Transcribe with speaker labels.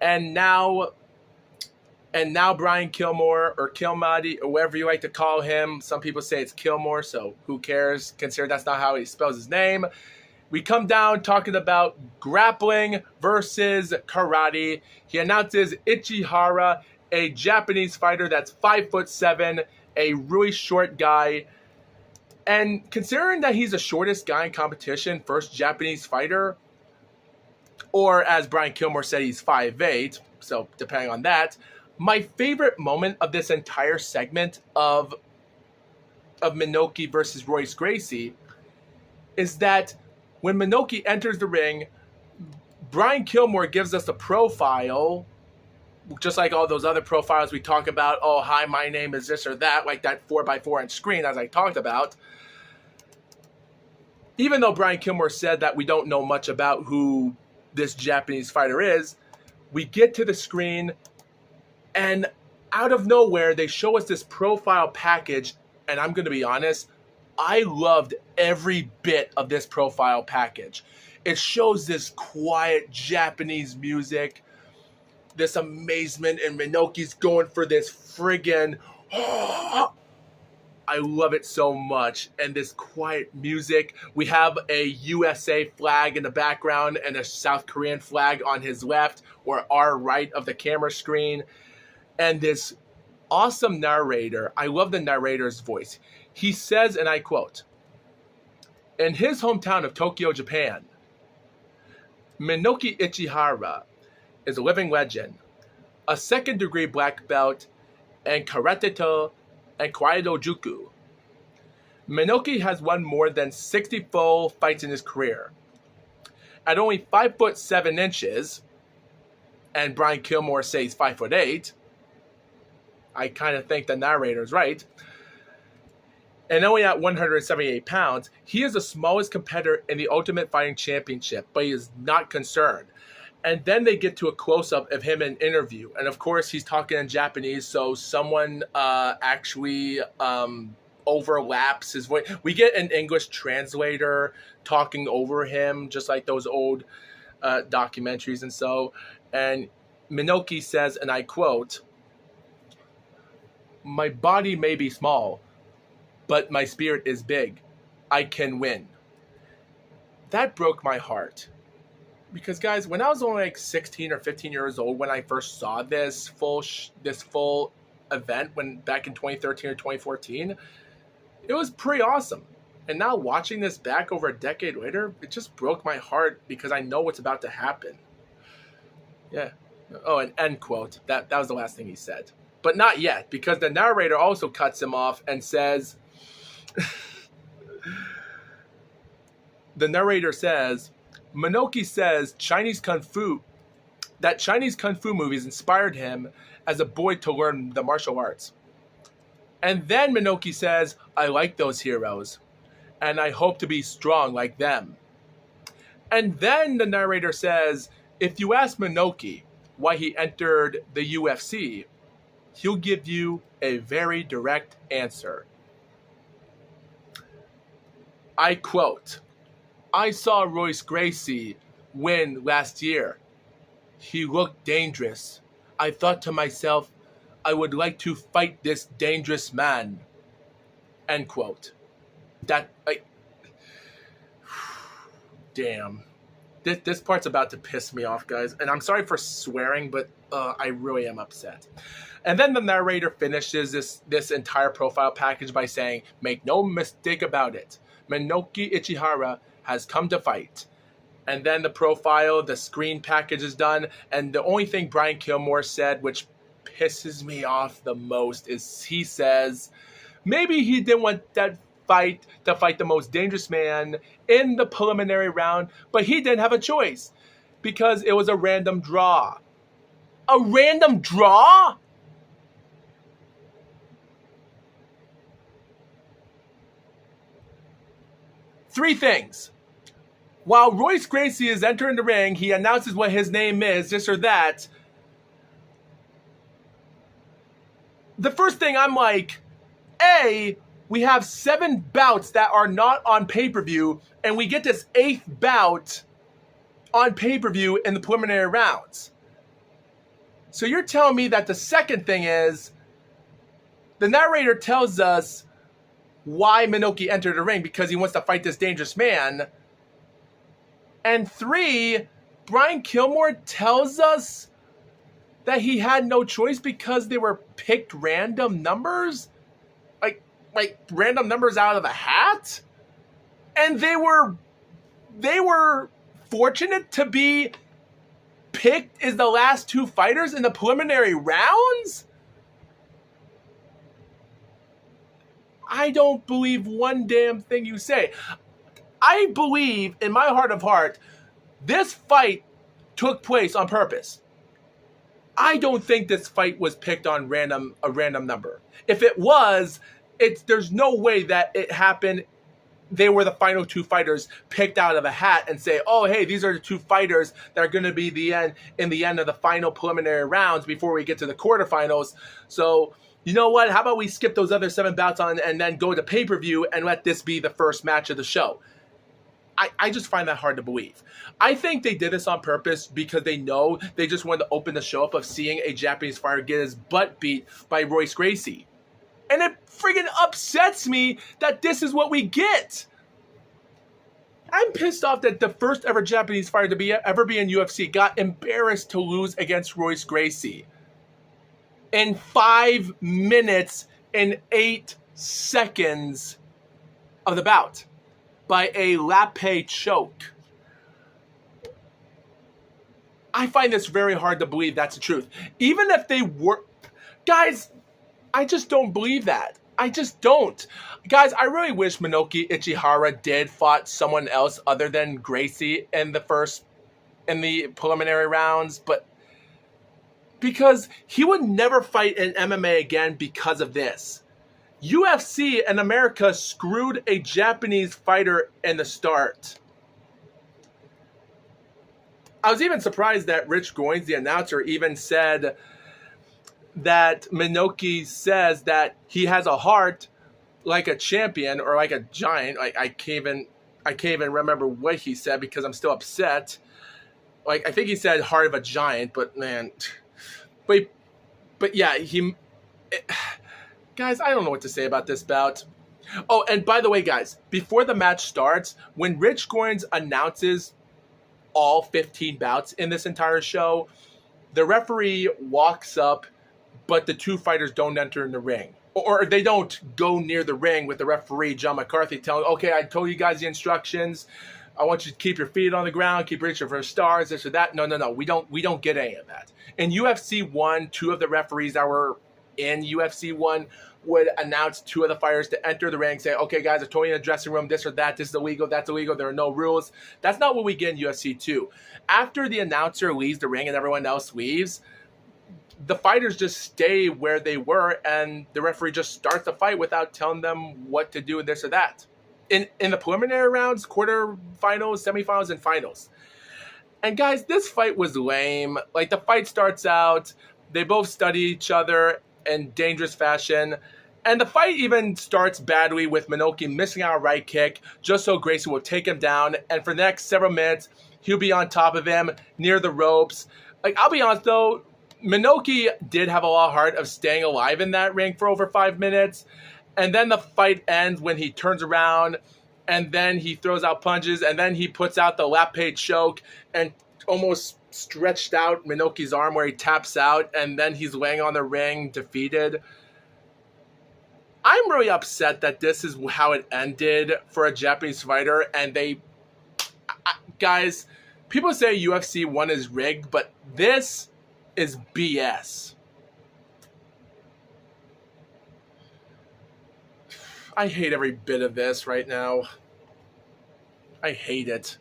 Speaker 1: And now Brian Kilmore, or Kilmadi, or whatever you like to call him. Some people say it's Kilmore, so who cares? Consider that's not how he spells his name. We come down talking about grappling versus karate. He announces Ichihara, a Japanese fighter that's 5'7", a really short guy. And considering that he's the shortest guy in competition, first Japanese fighter, or as Brian Kilmore said, he's 5'8", so depending on that, my favorite moment of this entire segment of Minoki versus Royce Gracie is that when Minoki enters the ring, Brian Kilmore gives us a profile, just like all those other profiles we talk about. Oh, hi, my name is this or that, like that 4x4 inch screen, as I talked about. Even though Brian Kilmore said that we don't know much about who this Japanese fighter is, we get to the screen, and out of nowhere, they show us this profile package, and I'm going to be honest, I loved every bit of this profile package. It shows this quiet Japanese music, this amazement, and Minoki's going for this friggin'... I love it so much. And this quiet music. We have a USA flag in the background and a South Korean flag on his left or our right of the camera screen. And this awesome narrator. I love the narrator's voice. He says, and I quote, "In his hometown of Tokyo, Japan, Minoki Ichihara is a living legend, a second-degree black belt in Karate-to and Kwaido-juku. Minoki has won more than 60 full fights in his career. At only 5'7", and Brian Kilmore says 5'8", I kind of think the narrator's right, and only at 178 pounds, he is the smallest competitor in the Ultimate Fighting Championship, but he is not concerned." And then they get to a close-up of him in an interview. And of course, he's talking in Japanese, so someone actually overlaps his voice. We get an English translator talking over him, just like those old documentaries and so. And Minoki says, and I quote, "My body may be small, but my spirit is big. I can win." That broke my heart. Because, guys, when I was only like 16 or 15 years old when I first saw this full event back in 2013 or 2014, it was pretty awesome. And now watching this back over a decade later, it just broke my heart because I know what's about to happen. Yeah. Oh, and end quote. That was the last thing he said. But not yet, because the narrator also cuts him off and says... the narrator says... Minoki says Chinese Kung Fu movies inspired him as a boy to learn the martial arts. And then Minoki says, "I like those heroes, and I hope to be strong like them." And then the narrator says, if you ask Minoki why he entered the UFC, he'll give you a very direct answer. I quote, "I saw Royce Gracie win last year. He looked dangerous. I thought to myself, I would like to fight this dangerous man." End quote. Damn. This part's about to piss me off, guys. And I'm sorry for swearing, but I really am upset. And then the narrator finishes this entire profile package by saying, "Make no mistake about it. Minoki Ichihara has come to fight." And then the profile, the screen package is done. And the only thing Brian Kilmore said, which pisses me off the most, is he says, maybe he didn't want that fight to fight the most dangerous man in the preliminary round, but he didn't have a choice because it was a random draw. A random draw? Three things. While Royce Gracie is entering the ring, he announces what his name is, this or that. The first thing, I'm like, A, we have 7 bouts that are not on pay-per-view, and we get this 8th bout on pay-per-view in the preliminary rounds. So you're telling me that the second thing is the narrator tells us why Minoki entered the ring, because he wants to fight this dangerous man. And 3, Brian Kilmore tells us that he had no choice because they were picked random numbers? Like random numbers out of a hat? And they were fortunate to be picked as the last 2 fighters in the preliminary rounds? I don't believe one damn thing you say. I believe in my heart of heart this fight took place on purpose. I don't think this fight was picked on a random number. If it was, there's no way that it happened. They were the final 2 fighters picked out of a hat and say, oh, hey, these are the 2 fighters that are going to be in the end of the final preliminary rounds before we get to the quarterfinals. So, you know what? How about we skip those other 7 bouts on and then go to pay-per-view and let this be the first match of the show? I just find that hard to believe. I think they did this on purpose because they know they just wanted to open the show up of seeing a Japanese fighter get his butt beat by Royce Gracie. And it friggin' upsets me that this is what we get. I'm pissed off that the first ever Japanese fighter to ever be in UFC got embarrassed to lose against Royce Gracie in 5 minutes and 8 seconds of the bout by a lape choke. I find this very hard to believe that's the truth. Even if they were... Guys, I just don't believe that. I just don't. Guys, I really wish Minoki Ichihara did fought someone else other than Gracie in the preliminary rounds, but because he would never fight in MMA again because of this. UFC and America screwed a Japanese fighter in the start. I was even surprised that Rich Goins, the announcer, even said that Minoki says that he has a heart like a champion or like a giant. I can't even remember what he said because I'm still upset. Like, I think he said heart of a giant, but man, but yeah, guys, I don't know what to say about this bout. Oh, and by the way, guys, before the match starts, when Rich Goins announces all 15 bouts in this entire show, the referee walks up, but the 2 fighters don't enter in the ring. Or they don't go near the ring with the referee, John McCarthy, telling, okay, I told you guys the instructions. I want you to keep your feet on the ground, keep reaching for stars, this or that. No. We don't get any of that. In UFC 1, 2 of the referees that were in UFC 1 would announce 2 of the fighters to enter the ring, say, okay, guys, I told you in the dressing room, this or that, this is illegal, that's illegal, there are no rules. That's not what we get in UFC 2. After the announcer leaves the ring and everyone else leaves, the fighters just stay where they were, and the referee just starts the fight without telling them what to do, this or that. In the preliminary rounds, quarterfinals, semifinals, and finals. And guys, this fight was lame. Like, the fight starts out, they both study each other in dangerous fashion, and the fight even starts badly with Minoki missing out a right kick just so Gracie will take him down, and for the next several minutes, he'll be on top of him near the ropes. Like, I'll be honest though, Minoki did have a lot of heart of staying alive in that ring for over 5 minutes. And then the fight ends when he turns around and then he throws out punches and then he puts out the lape choke and almost stretched out Minoki's arm where he taps out and then he's laying on the ring defeated. I'm really upset that this is how it ended for a Japanese fighter, and guys, people say UFC 1 is rigged, but this is BS. I hate every bit of this right now. I hate it.